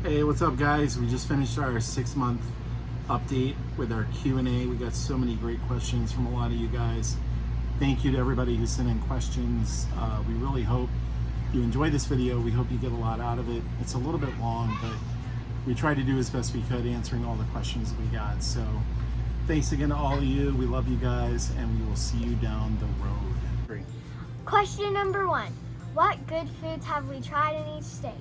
Hey, what's up guys? We just finished our 6-month update with our Q&A. We got so many great questions from a lot of you guys. Thank you to everybody who sent in questions. We really hope you enjoyed this video. We hope you get a lot out of it. It's a little bit long, but we tried to do as best we could answering all the questions that we got. So thanks again to all of you. We love you guys, and we will see you down the road. Great. Question number 1. What good foods have we tried in each state?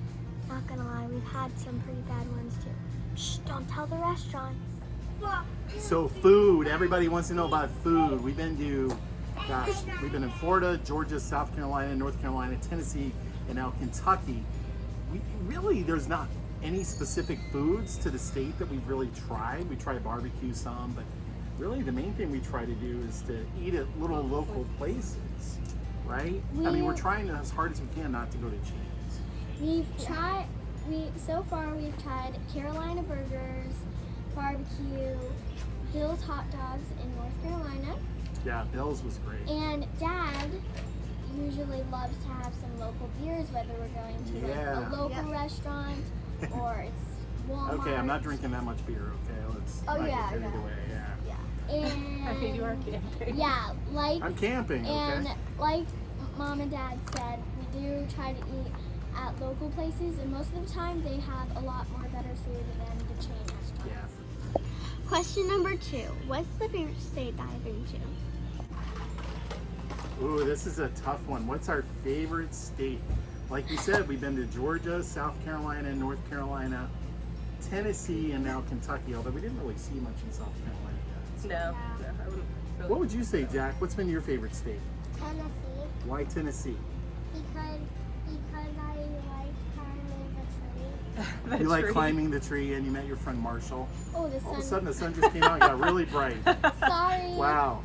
Not gonna lie, we've had some pretty bad ones too. Shh, don't tell the restaurants. So food, everybody wants to know about food. We've been in Florida, Georgia, South Carolina, North Carolina, Tennessee, and now Kentucky. There's not any specific foods to the state that we've really tried. We try barbecue some, but really the main thing we try to do is to eat at little local places, right? We're trying as hard as we can not to go to chains. So far we've tried Carolina burgers, barbecue, Bill's hot dogs in North Carolina. Yeah, Bill's was great. And Dad usually loves to have some local beers, whether we're going to a local restaurant or it's Walmart. Okay, I'm not drinking that much beer, okay? Let's not get carried away, And I mean, you are camping. Yeah, I'm camping, okay? And like Mom and Dad said, we do try to eat at local places, and most of the time they have a lot more better food than the chain restaurants. Yeah. Question number 2. What's the favorite state that I've been to? Ooh, this is a tough one. What's our favorite state? Like we said, we've been to Georgia, South Carolina, North Carolina, Tennessee, and now Kentucky, although we didn't really see much in South Carolina yet. No, I wouldn't really. What would you say, Jack? What's been your favorite state? Tennessee. Why Tennessee? Because I like climbing the tree. You like climbing the tree, and you met your friend Marshall. Oh, the All of a sun. sudden, the sun just came out and got really bright. Sorry. Wow.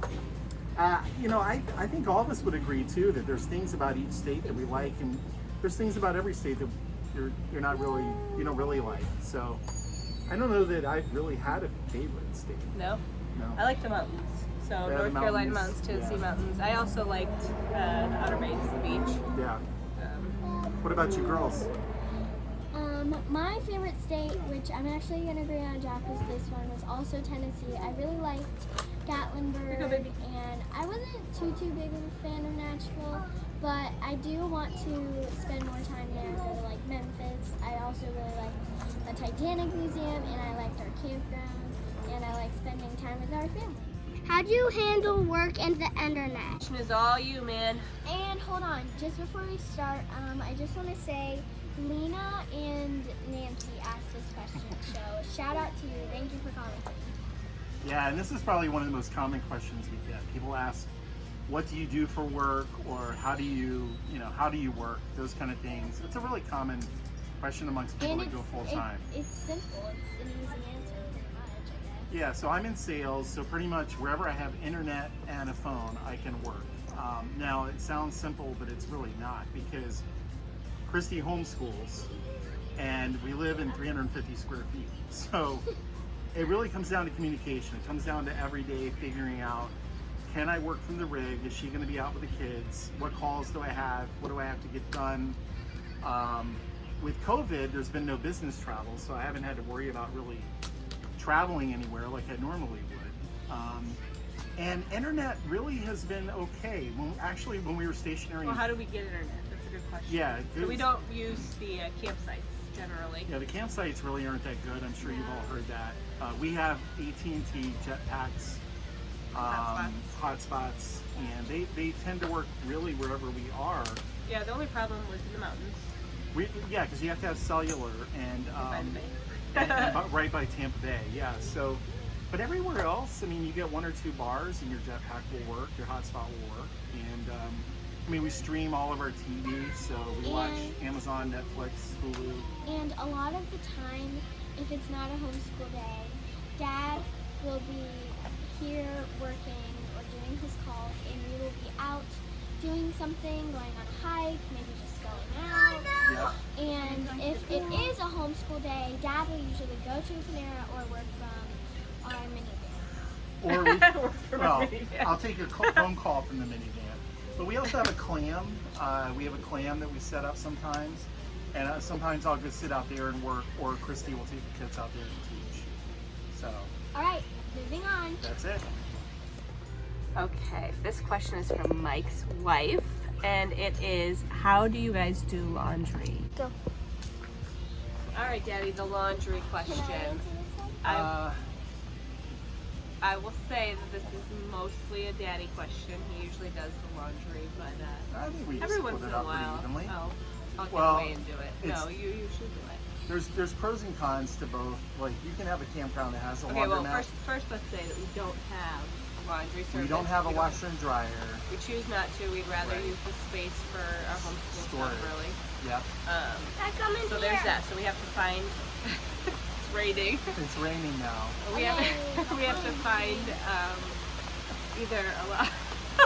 I think all of us would agree too that there's things about each state that we like, and there's things about every state that you don't really like. So I don't know that I've really had a favorite state. No. No. I like the mountains. So Yeah, North the Carolina mountains, mountains, Tennessee yeah. mountains. I also liked the Outer Banks, the beach. Yeah. What about you girls? My favorite state, which I'm actually going to agree on Jack, was this one, was also Tennessee. I really liked Gatlinburg, and I wasn't too big of a fan of Nashville, but I do want to spend more time there, go to like Memphis. I also really like the Titanic Museum, and I liked our campground, and I like spending time with our family. How do you handle work and the internet? It is all you, man. And hold on, just before we start, I just want to say Lena and Nancy asked this question, so shout out to you. Thank you for commenting. Yeah, and this is probably one of the most common questions we get. People ask, what do you do for work, or how do you work, those kind of things. It's a really common question amongst people that go full time. It's simple, it's an easy answer pretty much, I guess. Yeah, so I'm in sales, so pretty much wherever I have internet and a phone, I can work. Now, it sounds simple, but it's really not, because Christy homeschools, and we live in 350 square feet. So it really comes down to communication. It comes down to every day figuring out, can I work from the rig? Is she gonna be out with the kids? What calls do I have? What do I have to get done? With COVID, there's been no business travel, so I haven't had to worry about really traveling anywhere like I normally would. And internet really has been okay. When we were stationary. Well, how do we get internet? That's a good question. Yeah. So we don't use the campsites generally. Yeah, the campsites really aren't that good. I'm sure you've all heard that. We have AT&T jetpacks, hotspots, and they tend to work really wherever we are. Yeah, the only problem was in the mountains. Because you have to have cellular and right by Tampa Bay. Yeah. So, but everywhere else, I mean, you get 1 or 2 bars, and your jetpack will work, your hotspot will work, and we stream all of our TV, so we watch Amazon, Netflix, Hulu. And a lot of the time, if it's not a homeschool day, Dad will be here working or doing his calls, and we will be out doing something, going on a hike, maybe just going out. Yep. And if it is a homeschool day, Dad will usually go to a Panera or work from our minivan. Or I'll take a phone call from the minivan. But we also have a clam. We have a clam that we set up sometimes. And sometimes I'll just sit out there and work, or Christy will take the kids out there and teach. So. All right, moving on. That's it. Okay, this question is from Mike's wife, and it is, how do you guys do laundry? Go. All right, Daddy, the laundry question. Can I answer this one? I will say that this is mostly a Daddy question. He usually does the laundry, but I think we just every split once it in a up pretty while, evenly. I'll get Well, away and do it. No, you should do it. There's pros and cons to both. Like, you can have a campground that has a Okay, well, laundromat. first let's say that we don't have laundry service. We don't have a washer and dryer. We choose not to. We'd rather Right. use the space for our homeschool Storage. stuff, really. Yep. So there's that. So we have to find. It's raining. It's raining now. We have to find either a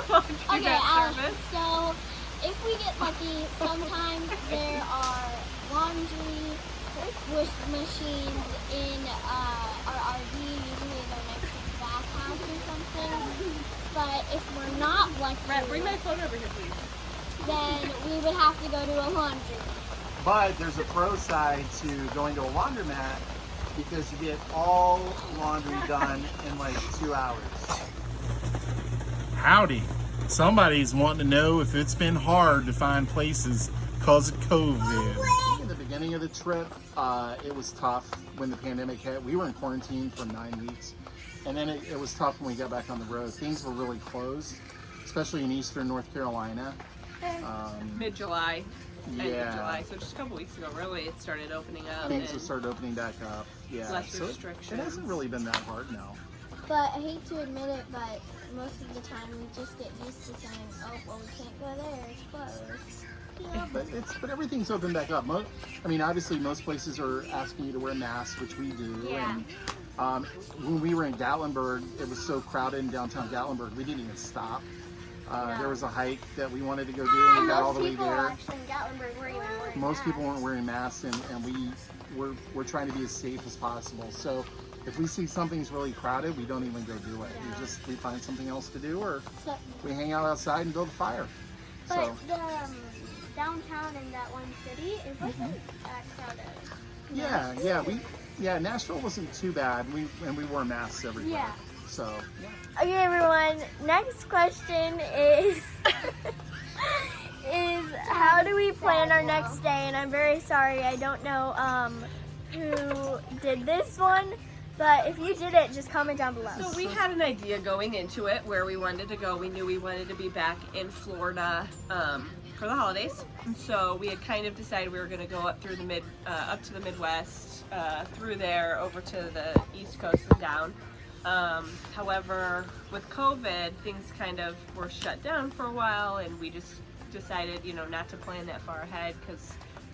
laundry Okay, service. so if we get lucky, sometimes there are laundry wash machines in our RV. Usually they're next to the bathhouse or something. But if we're not lucky, Brett, bring my phone over here, please. then we would have to go to a laundry. But there's a pro side to going to a laundromat because you get all laundry done in like 2 hours. Howdy. Somebody's wanting to know if it's been hard to find places because of COVID. In the beginning of the trip, it was tough when the pandemic hit. We were in quarantine for 9 weeks. And then it was tough when we got back on the road. Things were really closed, especially in eastern North Carolina. Mid-July. End of Yeah. July. So just a couple weeks ago, really, it started opening up. Things have and started opening back up. Yeah. less So restrictions. it hasn't really been that hard now. But I hate to admit it, but most of the time we just get used to saying, oh, well, we can't go there, it's closed. Yeah, but everything's opened back up. I mean, obviously, most places are asking you to wear masks, which we do. Yeah. And when we were in Gatlinburg, it was so crowded in downtown Gatlinburg, we didn't even stop. There was a hike that we wanted to go do, and we got all the way there. Most people weren't wearing masks, and we're trying to be as safe as possible. So if we see something's really crowded, we don't even go do it. We find something else to do, or we hang out outside and build a fire. But So. the downtown in that one city, it wasn't that crowded. Nashville wasn't too bad. We wore masks everywhere. Yeah. So. Okay, everyone. Next question is how do we plan our next day? And I'm very sorry, I don't know who did this one, but if you did it, just comment down below. So we had an idea going into it where we wanted to go. We knew we wanted to be back in Florida for the holidays, and so we had kind of decided we were going to go up through the up to the Midwest, through there over to the East Coast and down. However, with COVID, things kind of were shut down for a while, and we just decided, not to plan that far ahead, because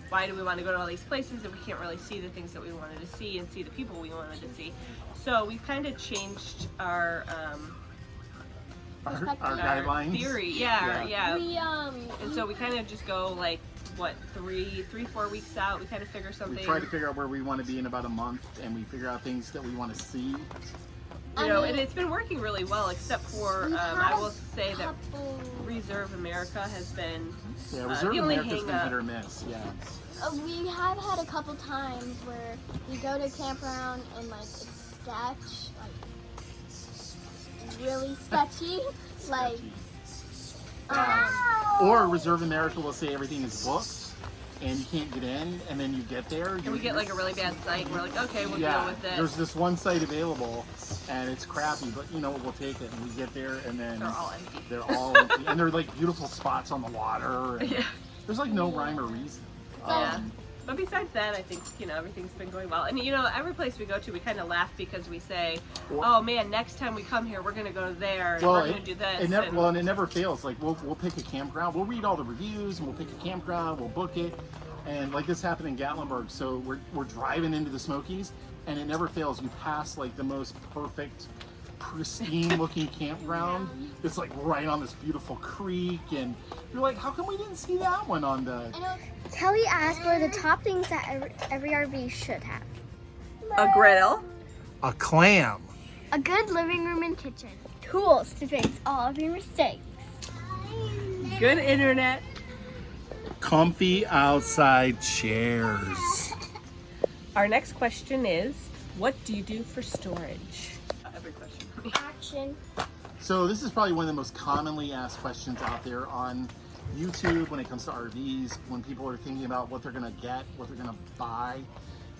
why do we want to go to all these places if we can't really see the things that we wanted to see and see the people we wanted to see? So we kind of changed our guidelines. theory. Yeah. We And so we kind of just go like, what, 4 weeks out, we kind of figure something. We try to figure out where we want to be in about a month, and we figure out things that we want to see. And it's been working really well, except for, I will say that Reserve America has been Reserve the only America's been hang-up. hit or miss. Yeah. we have had a couple times where we go to campground and it's sketch, really sketchy, Or Reserve America will say everything is booked, and you can't get in, and then you get there. And we get like a really bad site, and we're like, okay, we'll deal with it. There's this one site available, and it's crappy, but we'll take it. And we get there, and then They're all empty. They're all empty, and they're like beautiful spots on the water. And there's like no rhyme or reason. Yeah. But besides that, I think, everything's been going well. And, every place we go to, we kind of laugh because we say, oh man, next time we come here, we're going to go there, and we're going to do this. And it never fails. Like, we'll pick a campground. We'll read all the reviews, and we'll pick a campground, we'll book it. And like this happened in Gatlinburg. So we're driving into the Smokies, and it never fails. You pass like the most perfect, pristine looking campground. It's like right on this beautiful creek, and you're like, how come we didn't see that one on the... Kelly asked what are the top things that every RV should have. A grill. A clam. A good living room and kitchen. Tools to fix all of your mistakes. Good internet. comfy outside chairs. Our next question is, what do you do for storage? Every question. Action. So this is probably one of the most commonly asked questions out there on YouTube when it comes to RVs, when people are thinking about what they're gonna get, what they're gonna buy.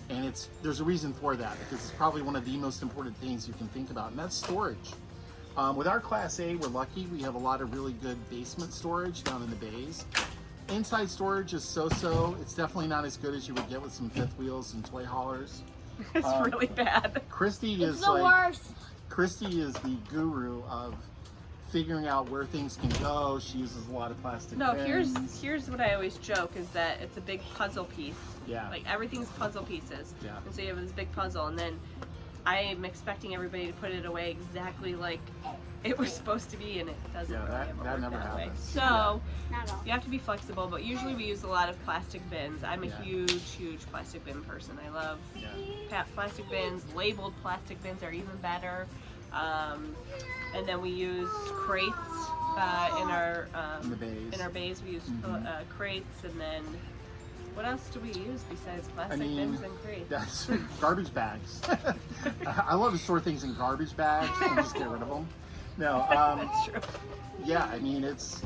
And there's a reason for that, because it's probably one of the most important things you can think about, and that's storage. With our Class A, we're lucky. We have a lot of really good basement storage down in the bays. Inside storage is so-so. It's definitely not as good as you would get with some fifth wheels and toy haulers. It's really bad. Christy It's is the worst. Christy is the guru of figuring out where things can go. She uses a lot of plastic No, bins. here's what I always joke is that it's a big puzzle piece. Yeah. Like everything's puzzle pieces. Yeah. And so you have this big puzzle, and then I am expecting everybody to put it away exactly like it was supposed to be, and it doesn't Yeah, really that ever never work that way. happens. So Not at all. you have to be flexible, but usually we use a lot of plastic bins. I'm a Yeah. huge plastic bin person. I love plastic bins. Labeled plastic bins are even better. And then we use crates in our In the bays. in our bays. We use crates, and then what else do we use besides plastic mean, bins and crates? That's garbage bags. I love to store things in garbage bags and just get rid of them. No, That's true. yeah, I mean, it's,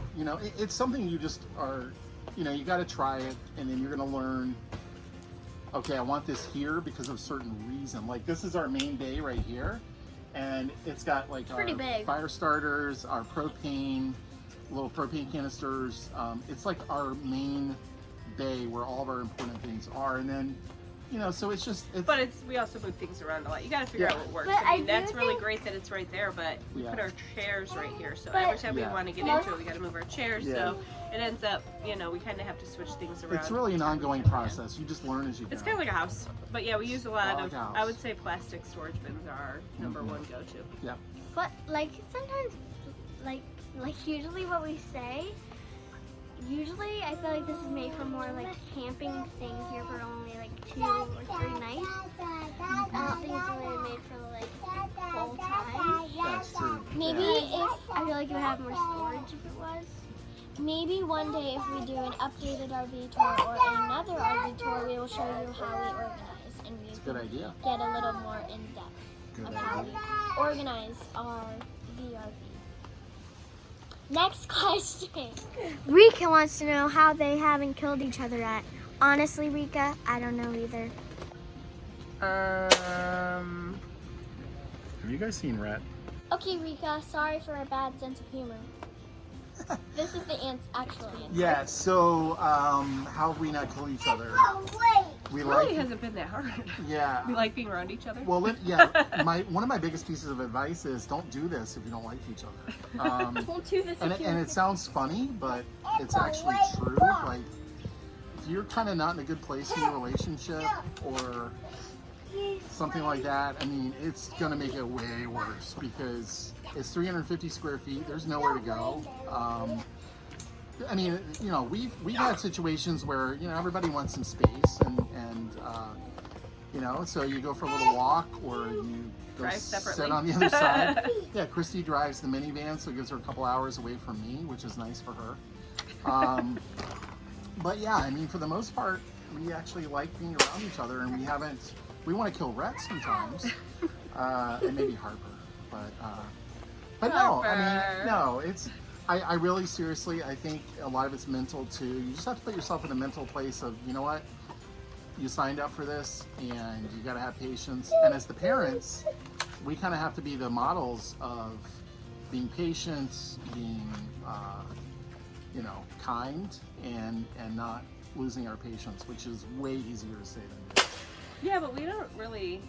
it's something you just are, you got to try it, and then you're going to learn, okay, I want this here because of a certain reason. Like, this is our main bay right here, and it's got like Pretty our big. fire starters, our propane, little propane canisters. It's like our main bay where all of our important things are, and then, so it's just, But we also move things around a lot. You got to figure out what works. But I mean, I do that's really think- great that it's right there, but we Yeah. put our chairs right here. So But- every time we Yeah. want to get into it, we got to move our chairs. Yeah. So it ends up, we kind of have to switch things around. it's really an ongoing process. You just learn as you go. It's kind of like a house. But yeah, we use a lot Like of, a house. I would say plastic storage bins are our number one go-to. Yeah. But like sometimes, like usually what we say. Usually, I feel like this is made for more like camping, staying here for only like 2 or 3 nights. I don't think it's really made for like full time. That's true. Maybe Yeah. if I feel like it would have more storage if it was. Maybe one day if we do an updated RV tour or another RV tour, we will show you how we organize, and we It's a good idea. get a little more in depth Good of how idea. we organize our VRV. Next question. Rika wants to know how they haven't killed each other yet. Honestly, Rika, I don't know either. Have you guys seen Rhett? Okay, Rika, sorry for a bad sense of humor. This is the actual answer. Yeah, so how have we not killed each other? We It really like, hasn't been that hard. yeah. We like being around each other. Well, yeah. One of my biggest pieces of advice is don't do this if you don't like each other. We'll do this And if it sounds funny, but it's actually true. Like, if you're kind of not in a good place in your relationship or something like that, I mean, it's gonna make it way worse because it's 350 square feet. There's nowhere to go. I mean, we've had situations where everybody wants some space, and so you go for a little walk or you go Drive separately. sit on the other side. Yeah, Christy drives the minivan, so it gives her a couple hours away from me, which is nice for her. But yeah, I mean, for the most part, we actually like being around each other, and we want to kill Rhett sometimes, and maybe Harper, but no, I mean, no, I really seriously, I think a lot of it's mental too. You just have to put yourself in a mental place of, you know what, you signed up for this, and you got to have patience. And as the parents, we kind of have to be the models of being patient, being, kind, and not losing our patience, which is way easier to say than do. Yeah, but we don't really.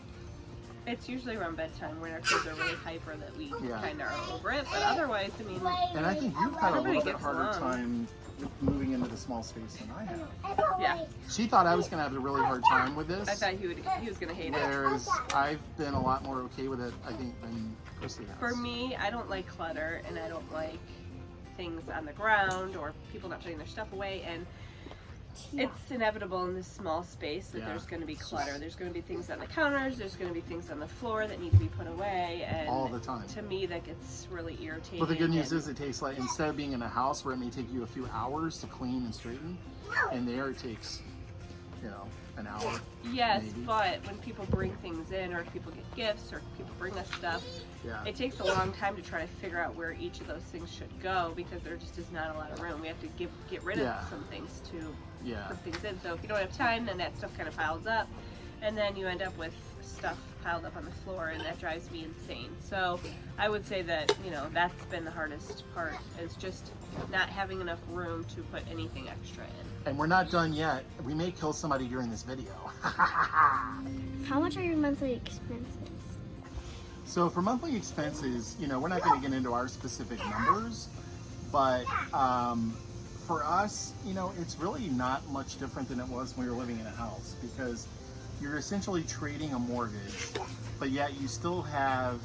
It's usually around bedtime when our kids are really hyper that we Yeah. kind of are over it. But otherwise, I mean, And I think you've had a Everybody little bit gets harder along. time moving into the small space than I have. yeah, She thought I was going to have a really hard time with this, I thought he was gonna hate it. whereas I've been a lot more okay with it, I think, than Christy has. For me, I don't like clutter, and I don't like things on the ground or people not putting their stuff away. And It's inevitable in this small space that Yeah. there's going to be clutter. There's going to be things on the counters. There's going to be things on the floor that need to be put away. And all the time. to me, that gets really irritating. But the good news is it takes, like, instead of being in a house where it may take you a few hours to clean and straighten, and there it takes, you know, an hour. Yes, maybe. but when people bring things in, or people get gifts, or people bring us stuff, Yeah. it takes a long time to try to figure out where each of those things should go, because there just is not a lot of room. We have to get rid Yeah. of some things to Yeah. put things in. So if you don't have time, then that stuff kind of piles up, and then you end up with stuff piled up on the floor, and that drives me insane. So I would say that, you know, that's been the hardest part, is just not having enough room to put anything extra in. And we're not done yet. We may kill somebody during this video. How much are your monthly expenses? So for monthly expenses, you know, we're not going to get into our specific numbers, but for us, you know, it's really not much different than it was when we were living in a house, because you're essentially trading a mortgage, but yet you still have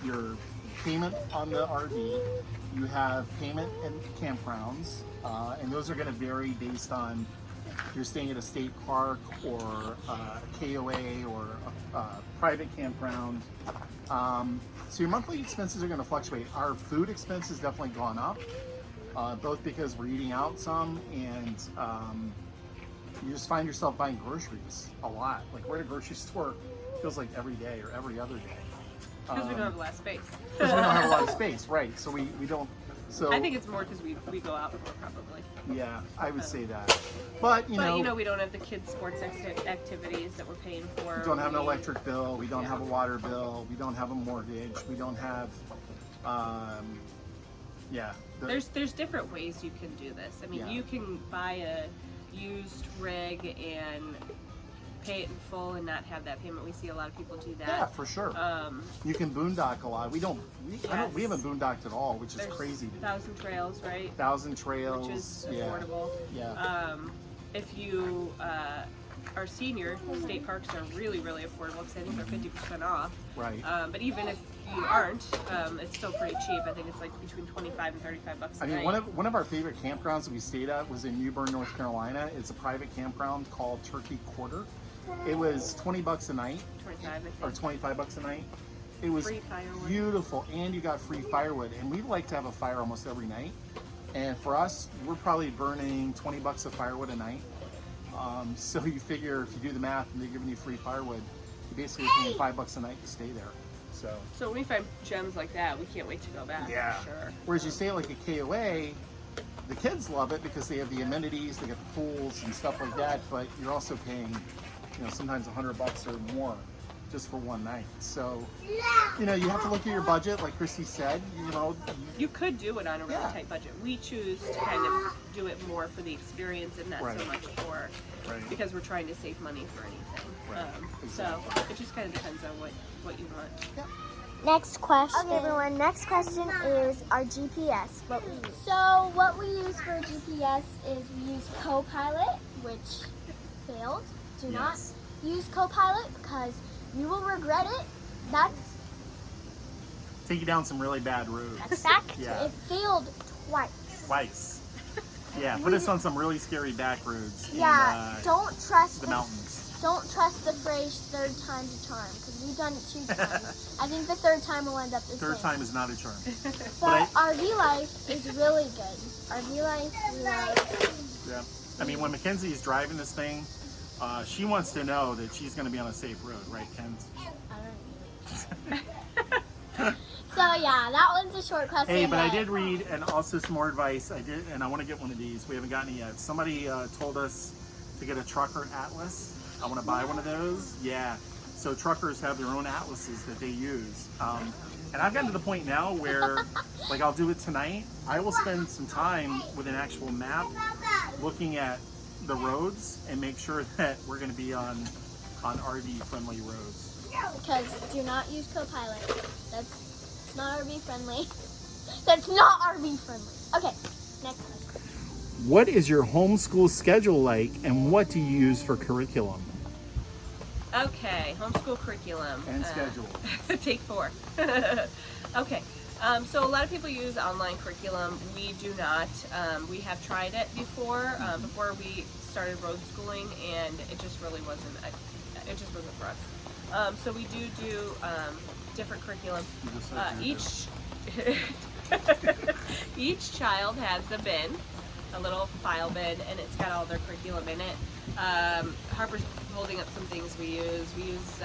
your payment on the RV, you have payment in campgrounds, and those are going to vary based on if you're staying at a state park or a KOA or a private campground. So your monthly expenses are going to fluctuate. Our food expense has definitely gone up, both because we're eating out some, and you just find yourself buying groceries a lot. Like, we're at a grocery store, feels like every day or every other day. Because we don't have a lot of space. Because we don't have a lot of space, right? So we don't. So I think it's more because we go out more, probably. yeah, I would say that. But you know, we don't have the kids' sports activities that we're paying for. we don't have an electric bill. We don't have a water bill. We don't have a mortgage. We don't have. Yeah. There's different ways you can do this. I mean, Yeah. you can buy a used rig and pay it in full and not have that payment. We see a lot of people do that. Yeah, for sure. You can boondock a lot. We haven't boondocked at all, which is There's crazy. 1,000 trails, right? 1,000 trails. Which is yeah. affordable. Yeah. If you are senior, state parks are really, really affordable, because I think they're 50% off. Right. But even if you aren't, it's still pretty cheap. I think it's like between 25 and 35 bucks a I mean, night. one of our favorite campgrounds that we stayed at was in New Bern, North Carolina. It's a private campground called Turkey Quarter. It was $20 a night, 25, I think. or $25 a night. It was Free firewood. beautiful, and you got free firewood. And we like to have a fire almost every night. And for us, we're probably burning $20 of firewood a night. So you figure, if you do the math, and they're giving you free firewood, you basically are paying $5 a night to stay there. So when we find gems like that, we can't wait to go back. yeah. For sure. Whereas you stay at like a KOA, the kids love it because they have the amenities, they get the pools and stuff like that. But you're also paying, you know, sometimes $100 or more just for one night. So, you know, you have to look at your budget, like Christy said. You know, You could do it on a really Yeah. tight budget. We choose to kind of do it more for the experience and not Right. so much for, Right. because we're trying to save money for anything. Right. So Exactly. it just kind of depends on what you want. Next question. Okay, everyone. Next question is our GPS. What we use. So what we use for GPS is we use Copilot, which failed. Do Yes. not use Copilot because you will regret it. That's take you down some really bad roads. a fact. Yeah. It failed twice. Twice. Yeah, put us on some really scary back roads Yeah. in Don't trust the mountains. Don't trust the phrase "third time's a charm" because we've done it 2 times. I think the 3rd time will end up the Third same. time is not a charm. But RV life is really good. RV life, we love. Yeah. I mean, when Mackenzie is driving this thing, she wants to know that she's going to be on a safe road, right, Ken? So yeah, that one's a short question. Hey, but I did read, and also some more advice. I did, and I want to get one of these. We haven't gotten it yet. Somebody told us to get a trucker atlas. I want to buy one of those. Yeah. So truckers have their own atlases that they use. And I've gotten to the point now where, like, I'll do it tonight. I will spend some time with an actual map looking at the roads and make sure that we're going to be on RV-friendly roads. Because do not use Copilot. That's not RV friendly. That's not RV friendly. Okay, next question. What is your homeschool schedule like, and what do you use for curriculum? Okay, homeschool curriculum. And schedule. Take 4. Okay, So a lot of people use online curriculum. We do not. We have tried it before, before we started road schooling, and it just really wasn't. It just wasn't for us. So we do different curriculum. Each child has a bin, a little file bin, and it's got all their curriculum in it. Harper's holding up some things we use. We use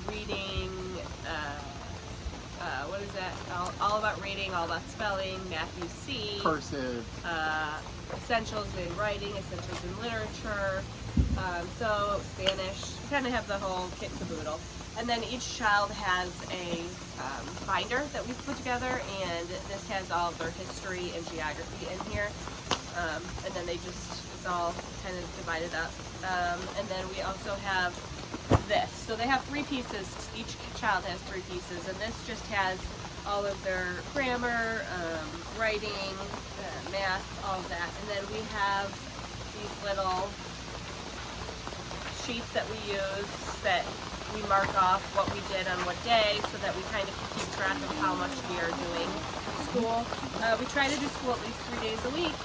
reading. What is that? All about reading, all about spelling, Matthew C. Cursive. Essentials in writing, essentials in literature. So Spanish. We kind of have the whole kit and caboodle. And then each child has a binder that we've put together, and this has all of their history and geography in here. And then it's all kind of divided up. And then we also have this. So they have 3 pieces. Each child has 3 pieces, and this just has all of their grammar, writing, math, all of that. And then we have these little sheets that we use that we mark off what we did on what day, so that we kind of keep track of how much we are doing school. We try to do school at least 3 days a week.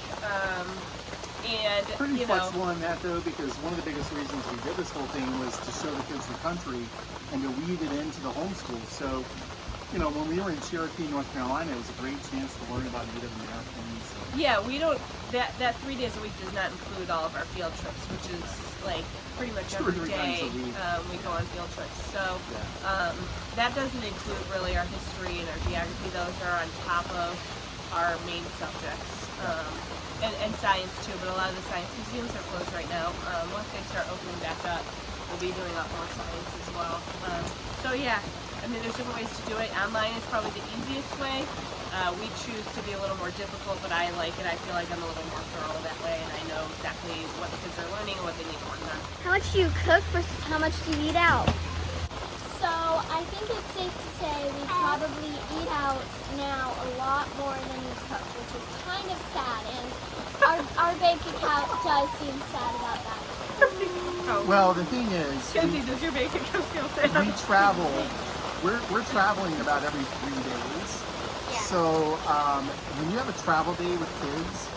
And pretty flexible on that though, because one of the biggest reasons we did this whole thing was to show the kids the country and to weave it into the homeschool. So, when we were in Cherokee, North Carolina, it was a great chance to learn about Native Americans. Yeah, we don't. That 3 days a week does not include all of our field trips, which is like pretty much every day we go on field trips. So that doesn't include really our history and our geography. Those are on top of our main subjects. And science too, but a lot of the science museums are closed right now. Once they start opening back up, we'll be doing a lot more science as well. So yeah, I mean, there's different ways to do it. Online is probably the easiest way. We choose to be a little more difficult, but I like it. I feel like I'm a little more thorough that way, and I know exactly what the kids are learning and what they need to work on. How much do you cook versus how much do you eat out? So I think it's safe to say we probably eat out now a lot more than we cook, which is kind of sad, and our bank account does seem sad about that. Well, the thing is, Kenzie, does your bank account feel sad? we travel. We're traveling about every 3 days. Yeah. So when you have a travel day with kids,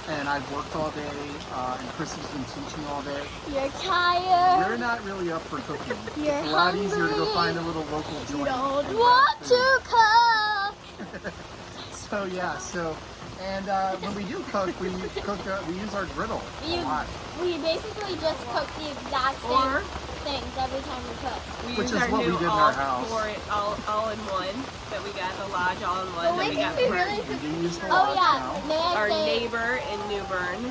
and I've worked all day, and Chrissy's been teaching all day, You're tired. you're not really up for cooking. You're It's a lot easier to go hungry. find a little local joint. You don't and want grab to cook. food. So yeah, and when we do cook, we use our griddle a lot. We basically just cook the exact same things every time we cook. We Which use is our what we new did in our house. all-in-one that we got, the Lodge all-in-one that we got we for really We do use the Oh lodge yeah, now. may I our say, neighbor in New Bern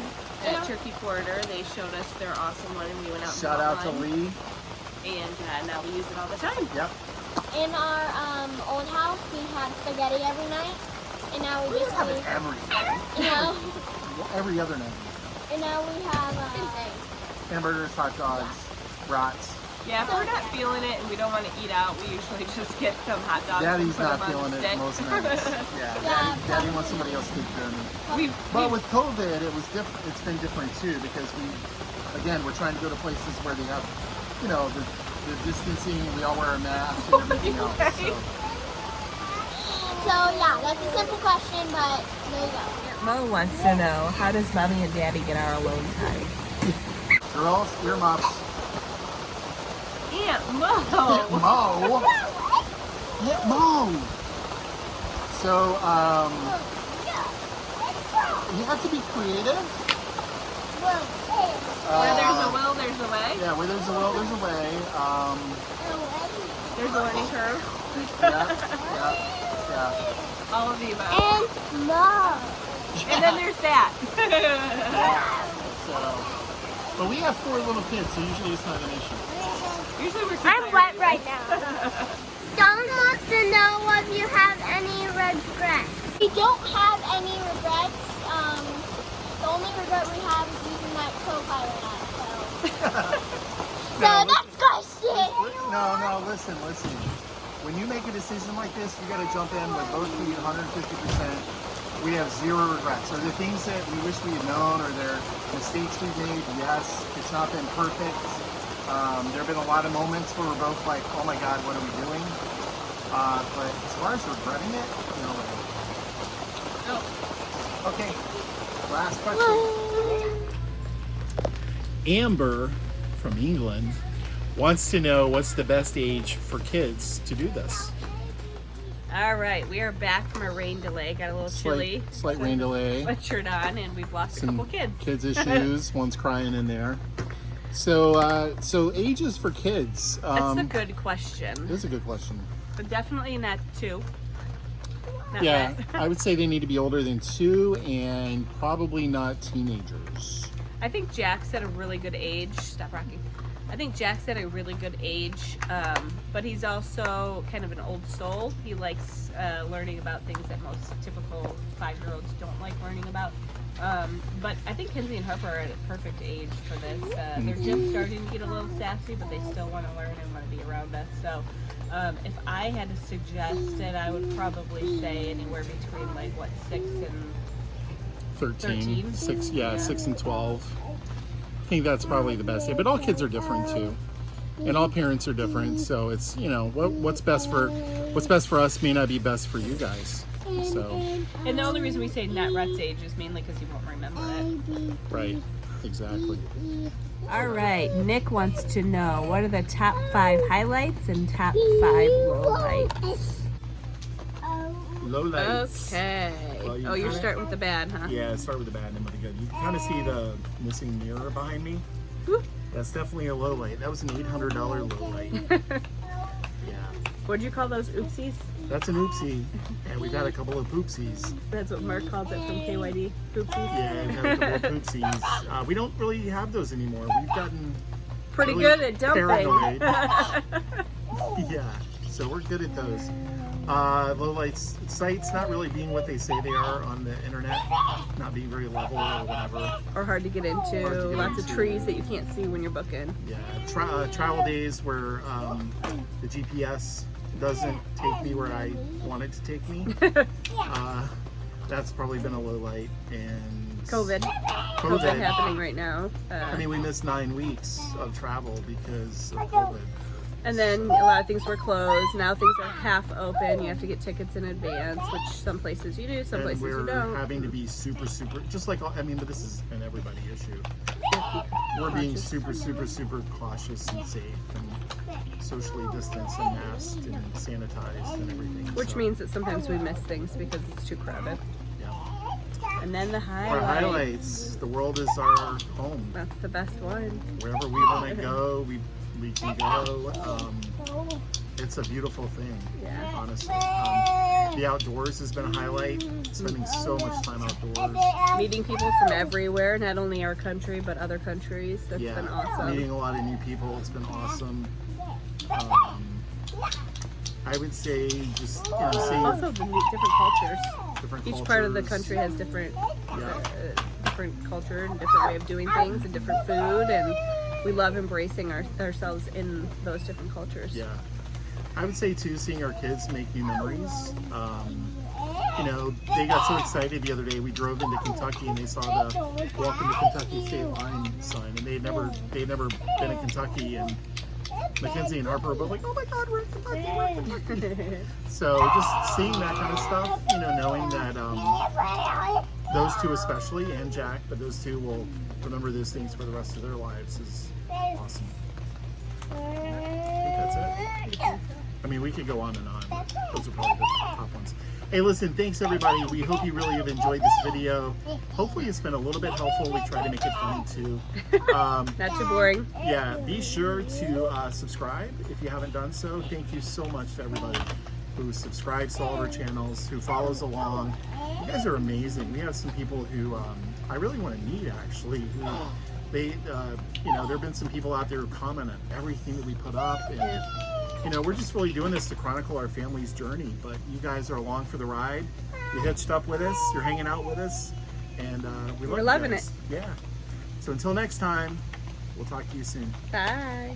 at Yeah. Turkey Quarter. They showed us their awesome one, and we went out and Shout bought out to one. Lee. And now we use it all the time. Yep. in our old house we had spaghetti every night, and now we We have it basically, every night. you know, Every other night. and now we have Hamburgers, hot dogs, brats. Yeah, if we're not feeling it and we don't want to eat out, we usually just get some hot dogs. Daddy's and put not them on feeling the it stick. most nights. Yeah, Daddy wants somebody else to take care of me. But with COVID, it was different. It's been different too, because we're trying to go to places where they have, the distancing. We all wear a mask and everything else. So yeah, that's a simple question, but there you go. Mo wants to know, how does Mommy and Daddy get our alone time? Girls, earmuffs. Aunt Mo! Aunt Mo. Aunt Mo. So, you have to be creative. Where there's a will, there's a way. Yeah, where there's a will, there's a way. There's a learning curve. Yeah. All of the above. And love. And then there's that. But we have 4 little kids, so usually it's not an issue. Usually we're I'm wet right now. Don wants to know if you have any regrets. We don't have any regrets. The only regret we have is using that co-pilot app. So next question. No, listen. When you make a decision like this, you got to jump in with both feet 150%. We have 0 regrets. Are there things that we wish we had known? Are there mistakes we've made? Yes. It's not been perfect. There have been a lot of moments where we're both like, oh my God, what are we doing? But as far as regretting it, no way. Oh. Okay, last question. Amber from England wants to know what's the best age for kids to do this. All right, we are back from a rain delay. Got a little chilly. Slight rain delay. Sweatshirt on, and we've lost a couple kids. Kids issues. One's crying in there. So, so ages for kids. That's a good question. It is a good question. But definitely not 2. Not Yeah, that. I would say they need to be older than 2 and probably not teenagers. I think Jack's at a really good age. Stop rocking. I think Jack's at a really good age, but he's also kind of an old soul. He likes learning about things that most typical 5-year-olds don't like learning about. But I think Kenzie and Harper are at a perfect age for this. They're just starting to get a little sassy, but they still want to learn and want to be around us. So if I had to suggest it, I would probably say anywhere between 6 and 13. 6, yeah, 6 and 12. I think that's probably the best age. But all kids are different too, and all parents are different. So it's what's best for us may not be best for you guys. So. And the only reason we say not Rhett's age is mainly because he won't remember it. Right. Exactly. All right. Nick wants to know, what are the top 5 highlights and top 5 lowlights? Lowlights. Okay. Well, you're starting with the bad, huh? Yeah, start with the bad and then with the good. You can kind of see the missing mirror behind me. Whoop. That's definitely a low light. That was an $800 low light. Yeah. What'd you call those oopsies? That's an oopsie. And we've had a couple of poopsies. That's what Mark calls it from KYD. Oopsies. Yeah, we've had a couple of poopsies. We don't really have those anymore. We've gotten pretty really good at dumping. paranoid. Yeah, so we're good at those. Low lights sites not really being what they say they are on the internet, not being very level or whatever. Or hard to get into. Lots of trees that you can't see when you're booking. Yeah, travel days where the GPS doesn't take me where I want it to take me. That's probably been a low light. And COVID happening right now. I mean, we missed 9 weeks of travel because of COVID. And then a lot of things were closed. Now things are half open. You have to get tickets in advance, which some places you do, some places you don't. We're having to be super, just like, but this is an everybody issue. We're being super cautious and safe and socially distanced and masked and sanitized and everything. Which means that sometimes we miss things because it's too crowded. Yeah. And then the highlights. Our highlights. The world is our home. That's the best one. Wherever we want to go, we can go. It's a beautiful thing, yeah. Honestly. The outdoors has been a highlight. Spending so much time outdoors. Meeting people from everywhere, not only our country, but other countries. That's been awesome. Meeting a lot of new people. It's been awesome. I would say just, seeing also the different cultures. Each part of the country has different culture and different way of doing things and different food, and we love embracing ourselves in those different cultures. Yeah. I would say too, seeing our kids make new memories. They got so excited the other day. We drove into Kentucky and they saw the "Welcome to Kentucky State Line" sign, and they'd never been in Kentucky. And Mackenzie and Harper were both like, "Oh my God, we're in Kentucky! We're in Kentucky!" So just seeing that kind of stuff, knowing that those two especially, and Jack, but those two will remember those things for the rest of their lives is awesome. I think that's it. I mean, we could go on and on. Those are probably the top ones. Hey, listen, thanks everybody. We hope you really have enjoyed this video. Hopefully it's been a little bit helpful. We try to make it funny too. Not too boring. Yeah, be sure to subscribe if you haven't done so. Thank you so much to everybody who subscribes to all of our channels, who follows along. You guys are amazing. We have some people who I really want to meet actually. There have been some people out there who comment on everything that we put up, and we're just really doing this to chronicle our family's journey. But you guys are along for the ride. You hitched up with us. You're hanging out with us, and we're loving it. Yeah. So until next time, we'll talk to you soon. Bye.